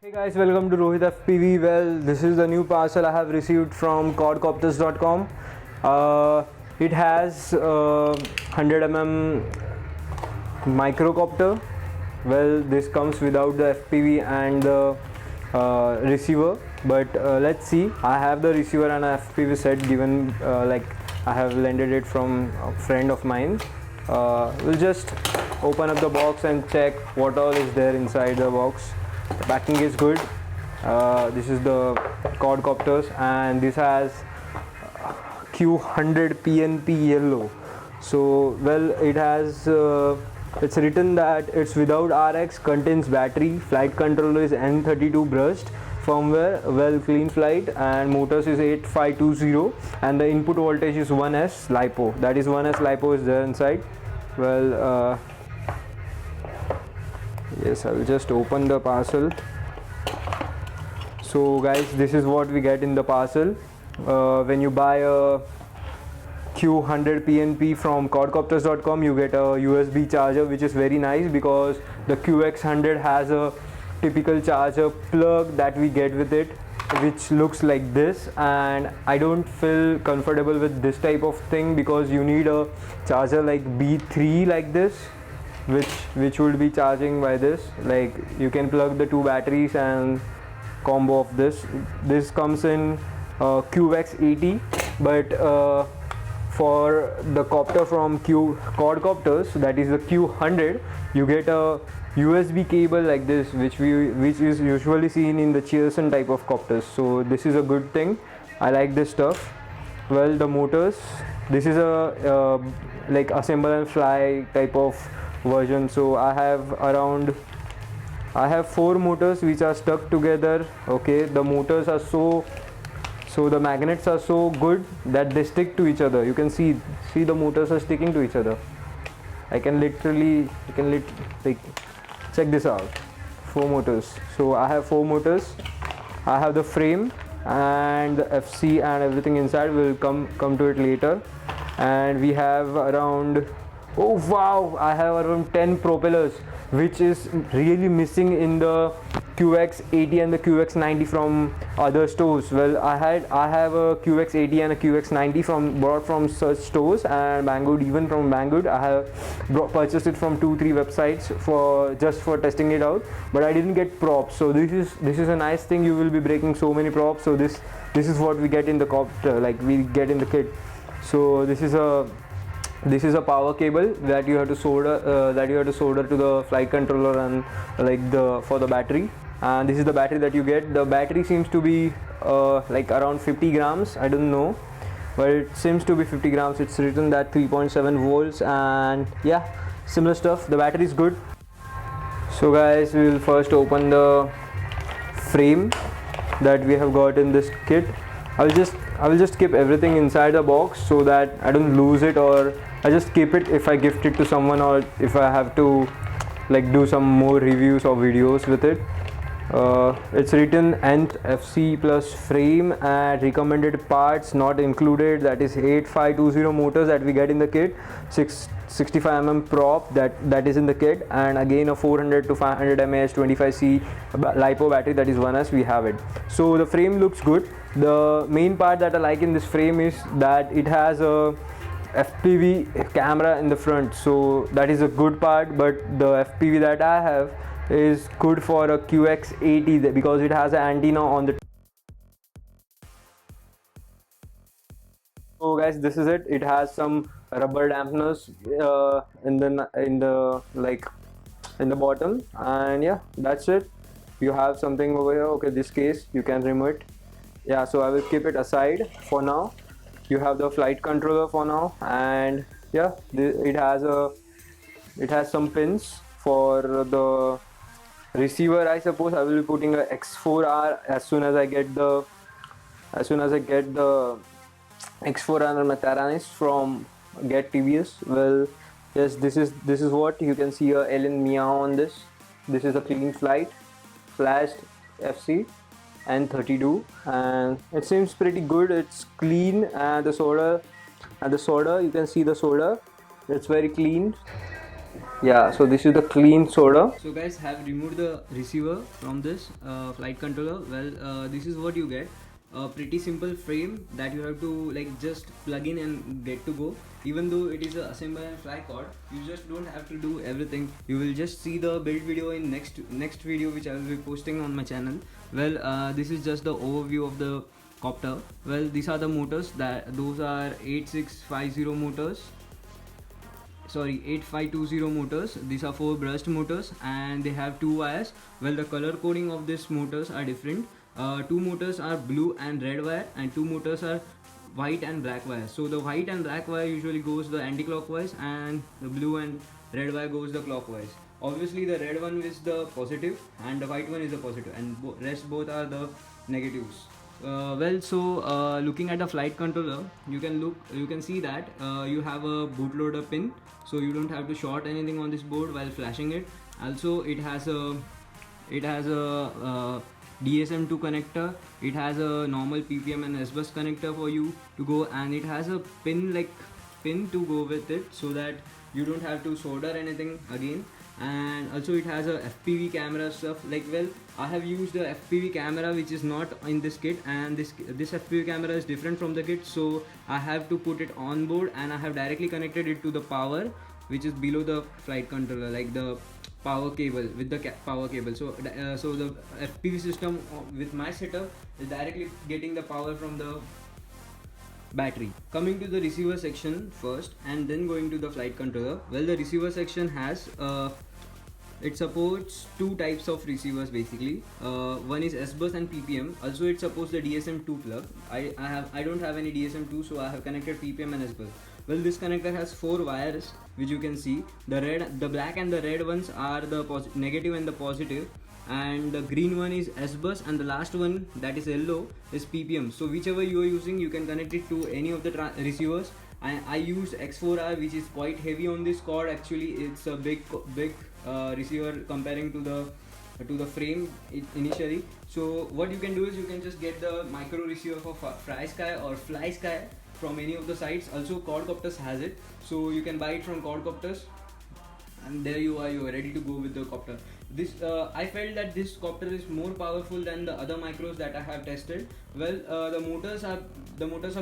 Hey guys, welcome to Rohit FPV. Well, this is the new parcel I have received from Quadkopters.com. It has 100 microcopter. Well, this comes without the FPV and the receiver, but let's see. I have the receiver and a FPV set given, like I have lended it from a friend of mine. We'll just open up the box and check what all is there inside the box. The packing is good. This is the Quadkopters and this has Q100 PNP yellow. So well, it has it's written that it's without RX, contains battery, flight controller is N32 brushed, firmware well clean flight, and motors is 8520, and the input voltage is 1S LiPo. That is 1S LiPo is there inside. Well, yes, I will just open the parcel. So guys, this is what we get in the parcel. When you buy a Q100 PNP from Quadkopters.com, you get a USB charger, which is very nice because the QX100 has a typical charger plug that we get with it, which looks like this, and I don't feel comfortable with this type of thing because you need a charger like B3 like this, which would be charging by this. Like you can plug the two batteries and combo of this. This comes in QX80, but for the copter from Quadkopters, that is the Q100, you get a USB cable like this, which is usually seen in the Cheerson type of copters. So this is a good thing. I like this stuff. Well, the motors, this is a like assemble and fly type of version. So I have 4 motors which are stuck together. Okay, the motors are so the magnets are so good that they stick to each other. You can see the motors are sticking to each other. I can literally like check this out. 4 motors. So I have 4 motors. I have the frame and the FC and everything inside. Will come to it later. And we have around, oh wow, I have around 10 propellers, which is really missing in the QX80 and the QX90 from other stores. Well, I have a QX80 and a QX90 bought from such stores, and Banggood, even from Banggood. I have purchased it from 2-3 websites just for testing it out, but I didn't get props. So this is a nice thing. You will be breaking so many props. So this is what we get in the copter, like we get in the kit. So this is a power cable that you have to solder to the flight controller and like for the battery. And this is the battery that you get. The battery seems to be like around 50 grams. I don't know, but it seems to be 50 grams. It's written that 3.7 volts, and yeah, similar stuff. The battery is good. So guys, we will first open the frame that we have got in this kit. I will just keep everything inside the box so that I don't lose it, or I just keep it if I gift it to someone, or if I have to like do some more reviews or videos with it. It's written nth FC plus frame and recommended parts not included, that is 8520 motors that we get in the kit, 65mm prop that is in the kit, and again a 400 to 500 mAh 25C LiPo battery, that is 1S. We have it. So the frame looks good. The main part that I like in this frame is that it has a FPV camera in the front, so that is a good part. But the FPV that I have is good for a QX80 because it has an antenna on the. So guys, this is it. It has some rubber dampeners in the bottom, and yeah, that's it. You have something over here. Okay, this case you can remove it. Yeah, so I will keep it aside for now. You have the flight controller for now, and yeah, it has some pins for the receiver. I suppose I will be putting a X4R as soon as I get the X4R Mataranis from Get TVS. Well, yes, this is what you can see, a Ellen Meow on this. This is a clean flight flashed FC N32, and it seems pretty good. It's clean, and the solder you can see the solder, it's very clean. Yeah, so this is the clean solder. So guys, have removed the receiver from this flight controller. Well, this is what you get. A pretty simple frame that you have to like just plug in and get to go. Even though it is a assemble and fly cord, you just don't have to do everything. You will just see the build video in next video which I will be posting on my channel. Well, this is just the overview of the copter. Well, these are the motors. Those are 8650 motors. Sorry, 8520 motors. These are 4 brushed motors and they have 2 wires. Well, the color coding of these motors are different. 2 motors are blue and red wire and 2 motors are white and black wire. So the white and black wire usually goes the anti-clockwise and the blue and red wire goes the clockwise. Obviously the red one is the positive and the white one is the positive, and rest both are the negatives. Looking at the flight controller, you can see that you have a bootloader pin, so you don't have to short anything on this board while flashing it. Also, it has a DSM2 connector. It has a normal PPM and S-bus connector for you to go, and it has a pin to go with it, so that you don't have to solder anything again. And also it has a FPV camera stuff. Like, well, I have used a FPV camera which is not in this kit, and this FPV camera is different from the kit, so I have to put it on board, and I have directly connected it to the power which is below the flight controller, like the power cable with the power cable. So the FPV system with my setup is directly getting the power from the battery. Coming to the receiver section first and then going to the flight controller. Well, the receiver section has it supports 2 types of receivers basically. One is S-bus and PPM. Also it supports the DSM2 plug. I don't have any DSM2, so I have connected PPM and S-bus. Well, this connector has 4 wires which you can see. The black and the red ones are the negative and the positive, and the green one is S-bus, and the last one that is yellow is PPM. So whichever you are using, you can connect it to any of the receivers. I use X4R, which is quite heavy on this cord. Actually, it's a big receiver comparing to the frame initially. So what you can do is you can just get the micro receiver for FlySky or FlySky from any of the sites. Also Quadkopters has it, so you can buy it from Quadkopters, and there you are ready to go with the copter. This I felt that this copter is more powerful than the other micros that I have tested. Well, the motors are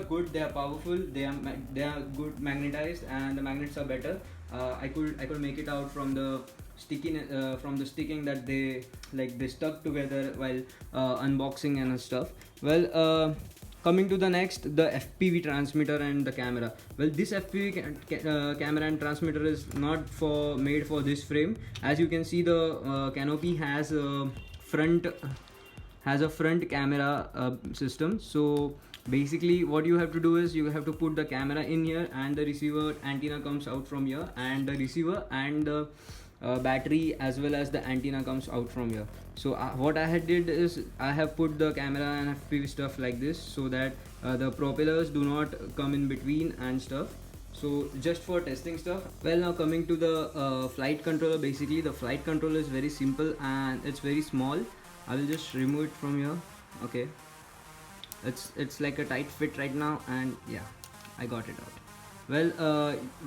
good. They are powerful. They are good magnetized, and the magnets are better. I could make it out from the sticking that they stuck together while unboxing and stuff. Well, coming to the next, the FPV transmitter and the camera. Well, this FPV camera and transmitter is not made for this frame. As you can see, the canopy has a front camera system. So basically what you have to do is you have to put the camera in here, and the receiver antenna comes out from here, and the receiver and the battery as well as the antenna comes out from here. So what I had did is I have put the camera and FPV stuff like this, so that the propellers do not come in between and stuff. So just for testing stuff. Well, now coming to the flight controller. Basically the flight controller is very simple and it's very small. I will just remove it from here. Okay, it's like a tight fit right now, and yeah, I got it out. Well,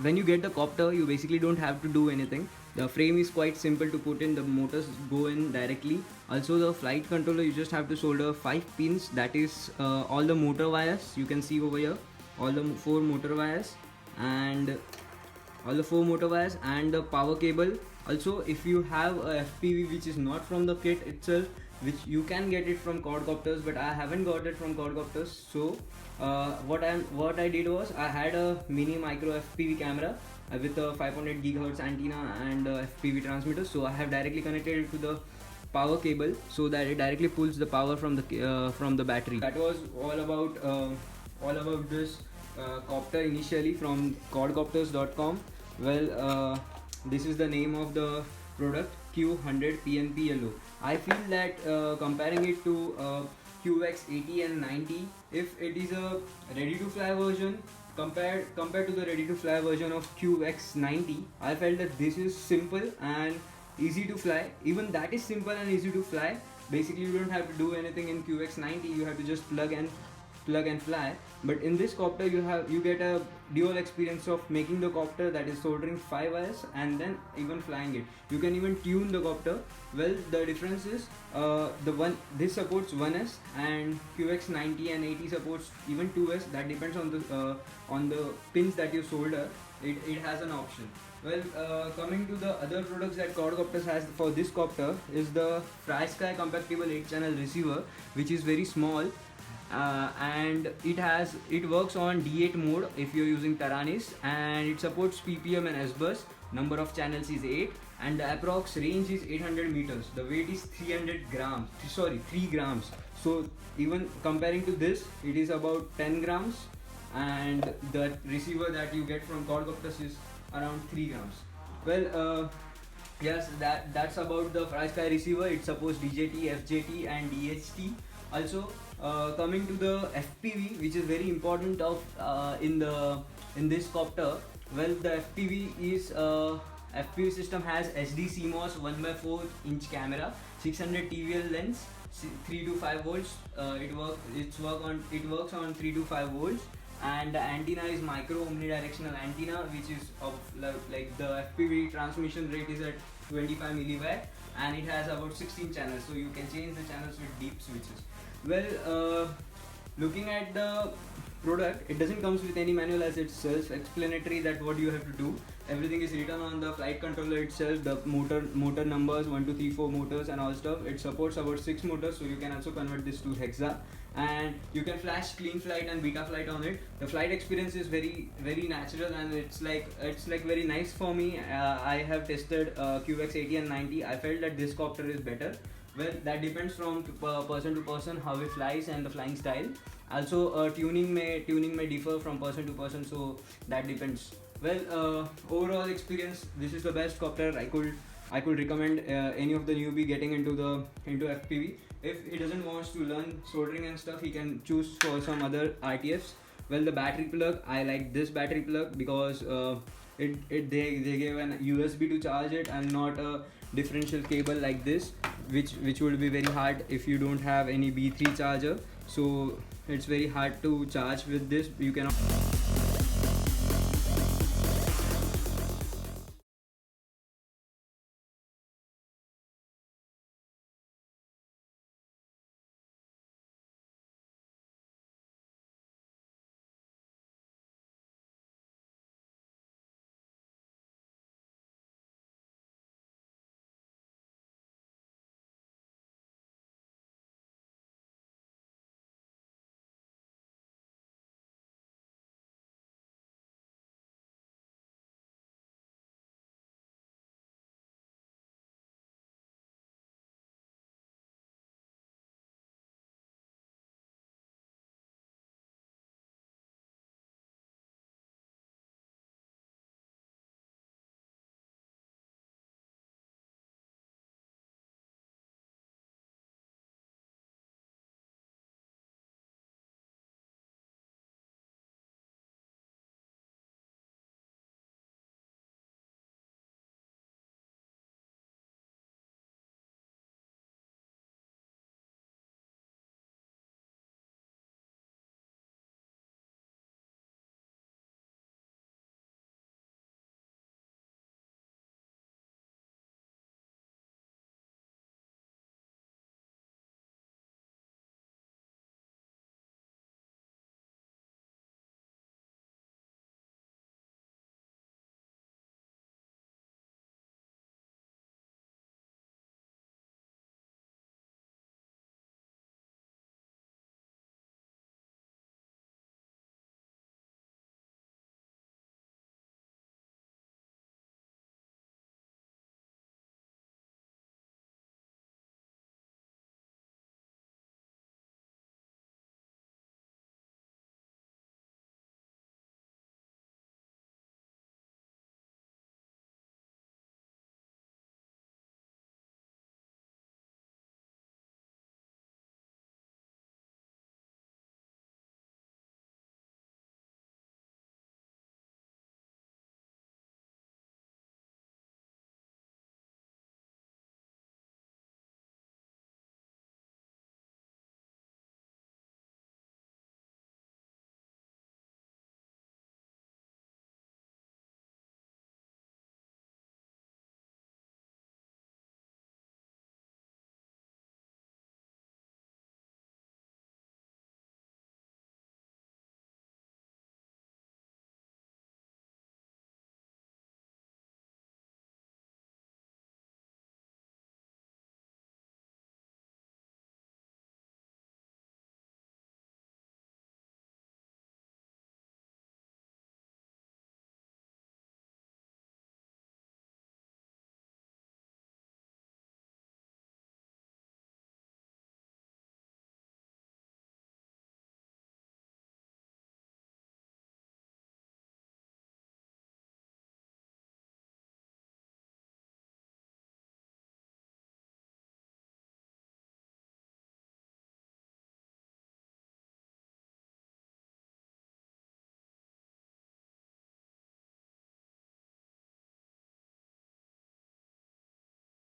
when you get the copter, you basically don't have to do anything. The frame is quite simple to put in. The motors go in directly. Also the flight controller, you just have to solder 5 pins. That is all the motor wires. You can see over here all the 4 motor wires and the power cable. Also, if you have a FPV which is not from the kit itself, which you can get it from Quadkopters, but I haven't got it from Quadkopters. So what I did was I had a mini micro FPV camera with a 500 GHz antenna and FPV transmitter. So I have directly connected it to the power cable, so that it directly pulls the power from the battery. That was all about this copter initially from quadkopters.com. Well, this is the name of the product, Q100 PNP yellow. I feel that comparing it to QX80 and 90, if it is a ready to fly version compared to the ready to fly version of QX90, I felt that this is simple and easy to fly. Even that is simple and easy to fly. Basically you don't have to do anything in QX90. You have to just plug and plug and fly. But in this copter you get a dual experience of making the copter, that is soldering 5 wires and then even flying it. You can even tune the copter. Well, the difference is this supports 1S and QX90 and 80 supports even 2S. That depends on the pins that you solder. It has an option. Well, coming to the other products that Quadkopters has for this copter is the FPV compatible 8-channel receiver, which is very small, and it works on D8 mode if you're using Taranis, and it supports PPM and S-bus. Number of channels is 8, and the approx range is 800 meters. The weight is 3 grams. So even comparing to this, it is about 10 grams, and the receiver that you get from Quadkopters is around 3 grams. Well, yes, that's about the FPV receiver. It supports DJT, FJT and DHT. Also, coming to the FPV, which is very important in this copter. Well, the FPV system has SD CMOS 1/4 inch camera, 600 TVL lens, 3 to 5 volts. It works on 3 to 5 volts. And the antenna is micro omnidirectional antenna, which is of like the FPV transmission rate is at 25 milliwatt, and it has about 16 channels, so you can change the channels with deep switches. Well, looking at the product, it doesn't comes with any manual, as it's self-explanatory that what you have to do. Everything is written on the flight controller itself, the motor numbers, 1, 2, 3, 4 motors and all stuff. It supports about 6 motors, so you can also convert this to hexa, and you can flash clean flight and beta flight on it. The flight experience is very natural, and it's like very nice for me. I have tested QX80 and 90. I felt that this copter is better. Well, that depends from person to person how it flies and the flying style. Also, tuning may differ from person to person, so that depends. Well, overall experience, this is the best copter I could recommend any of the newbie getting into FPV. If he doesn't want to learn soldering and stuff, he can choose for some other RTFs. Well, the battery plug, I like this battery plug because they gave an USB to charge it and not a differential cable like this, which would be very hard if you don't have any B3 charger. So it's very hard to charge with this. You cannot